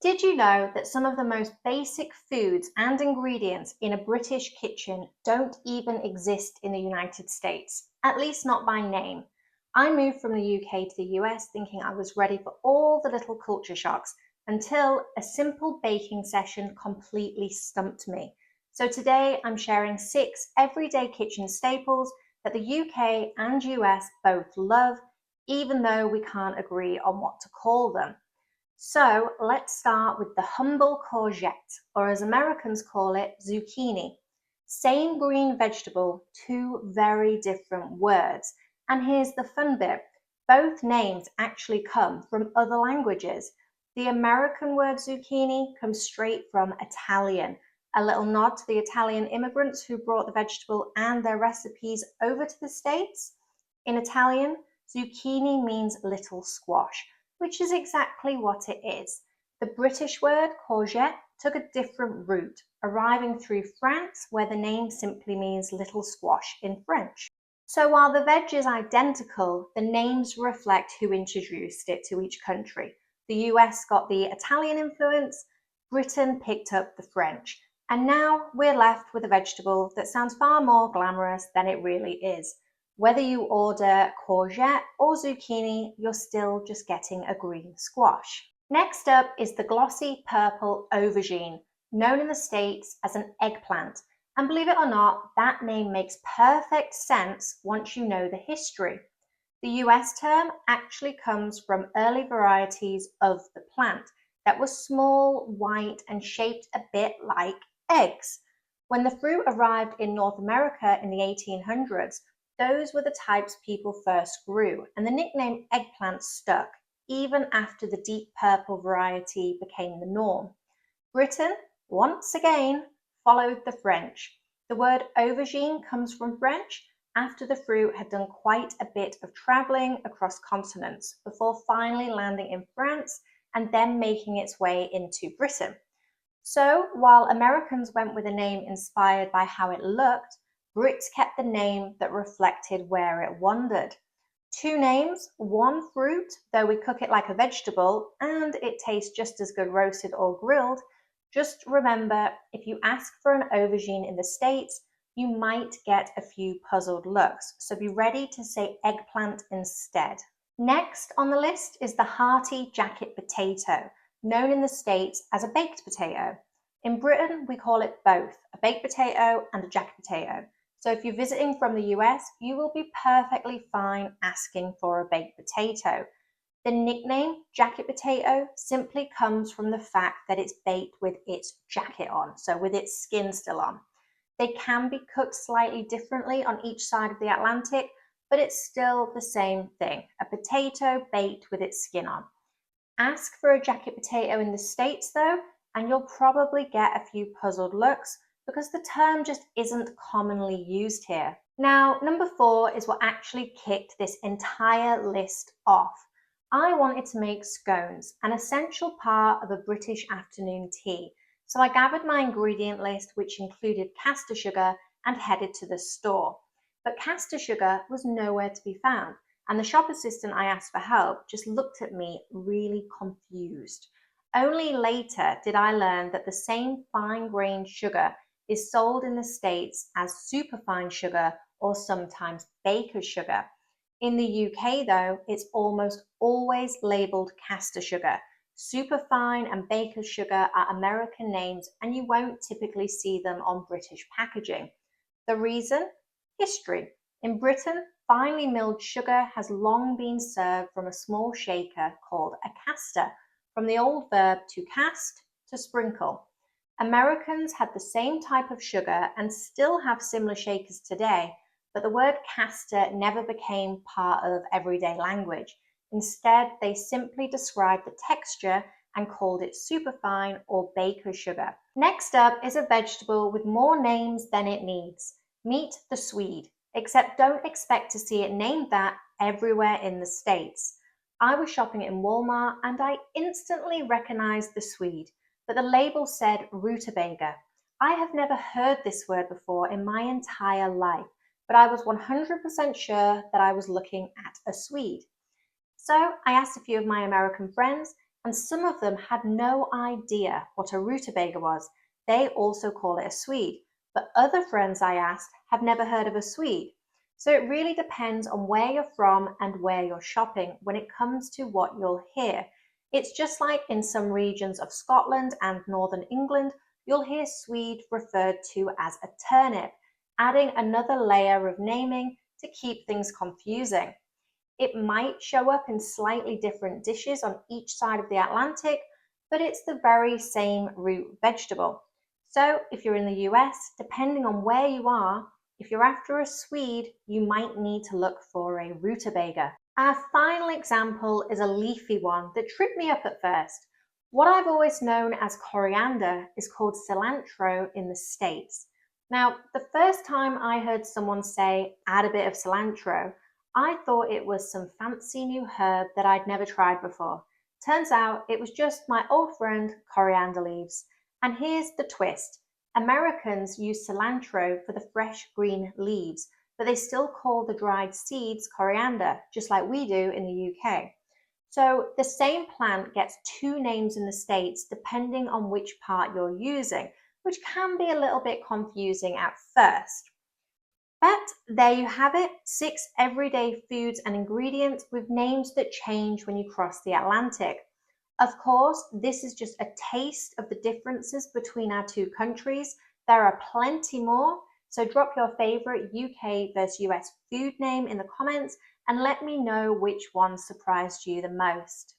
Did you know that some of the most basic foods and ingredients in a British kitchen don't even exist in the United States? At least not by name. I moved from the UK to the US thinking I was ready for all the little culture shocks until a simple baking session completely stumped me. So today I'm sharing 6 everyday kitchen staples that the UK and US both love, even though we can't agree on what to call them. So let's start with the humble courgette, or as Americans call it, zucchini. Same green vegetable, two very different words. And here's the fun bit. Both names actually come from other languages. The American word zucchini comes straight from Italian, a little nod to the Italian immigrants who brought the vegetable and their recipes over to the States. In Italian, zucchini means little squash, which is exactly what it is. The British word courgette took a different route, arriving through France, where the name simply means little squash in French. So while the veg is identical, the names reflect who introduced it to each country. The US got the Italian influence, Britain picked up the French, and now we're left with a vegetable that sounds far more glamorous than it really is. Whether you order courgette or zucchini, you're still just getting a green squash. Next up is the glossy purple aubergine, known in the States as an eggplant. And believe it or not, that name makes perfect sense once you know the history. The US term actually comes from early varieties of the plant that were small, white, and shaped a bit like eggs. When the fruit arrived in North America in the 1800s, those were the types people first grew, and the nickname eggplant stuck, even after the deep purple variety became the norm. Britain, once again, followed the French. The word aubergine comes from French after the fruit had done quite a bit of travelling across continents before finally landing in France and then making its way into Britain. So, while Americans went with a name inspired by how it looked, Brits kept the name that reflected where it wandered. Two names, one fruit, though we cook it like a vegetable, and it tastes just as good roasted or grilled. Just remember, if you ask for an aubergine in the States, you might get a few puzzled looks, so be ready to say eggplant instead. Next on the list is the hearty jacket potato, known in the States as a baked potato. In Britain, we call it both, a baked potato and a jacket potato. So if you're visiting from the US, you will be perfectly fine asking for a baked potato. The nickname jacket potato simply comes from the fact that it's baked with its jacket on, so with its skin still on. They can be cooked slightly differently on each side of the Atlantic, but it's still the same thing, a potato baked with its skin on. Ask for a jacket potato in the States though, and you'll probably get a few puzzled looks because the term just isn't commonly used here. Now, number 4 is what actually kicked this entire list off. I wanted to make scones, an essential part of a British afternoon tea. So I gathered my ingredient list, which included caster sugar, and headed to the store. But caster sugar was nowhere to be found, and the shop assistant I asked for help just looked at me really confused. Only later did I learn that the same fine-grained sugar is sold in the States as superfine sugar or sometimes baker's sugar. In the UK though, it's almost always labelled caster sugar. Superfine and baker's sugar are American names and you won't typically see them on British packaging. The reason? History. In Britain, finely milled sugar has long been served from a small shaker called a caster, from the old verb to cast, to sprinkle. Americans had the same type of sugar and still have similar shakers today, but the word caster never became part of everyday language. Instead, they simply described the texture and called it superfine or baker's sugar. Next up is a vegetable with more names than it needs. Meet the Swede, except don't expect to see it named that everywhere in the States. I was shopping in Walmart and I instantly recognized the Swede, but the label said rutabaga. I have never heard this word before in my entire life, but I was 100% sure that I was looking at a Swede. So I asked a few of my American friends, and some of them had no idea what a rutabaga was. They also call it a Swede, but other friends I asked have never heard of a Swede. So it really depends on where you're from and where you're shopping when it comes to what you'll hear. It's just like in some regions of Scotland and northern England, you'll hear Swede referred to as a turnip, adding another layer of naming to keep things confusing. It might show up in slightly different dishes on each side of the Atlantic, but it's the very same root vegetable. So if you're in the US, depending on where you are, if you're after a Swede, you might need to look for a rutabaga. Our final example is a leafy one that tripped me up at first. What I've always known as coriander is called cilantro in the States. Now, the first time I heard someone say, add a bit of cilantro, I thought it was some fancy new herb that I'd never tried before. Turns out it was just my old friend coriander leaves. And here's the twist. Americans use cilantro for the fresh green leaves, but they still call the dried seeds coriander, just like we do in the UK. So the same plant gets two names in the States depending on which part you're using, which can be a little bit confusing at first. But there you have it, 6 everyday foods and ingredients with names that change when you cross the Atlantic. Of course, this is just a taste of the differences between our two countries. There are plenty more, so drop your favorite UK versus US food name in the comments and let me know which one surprised you the most.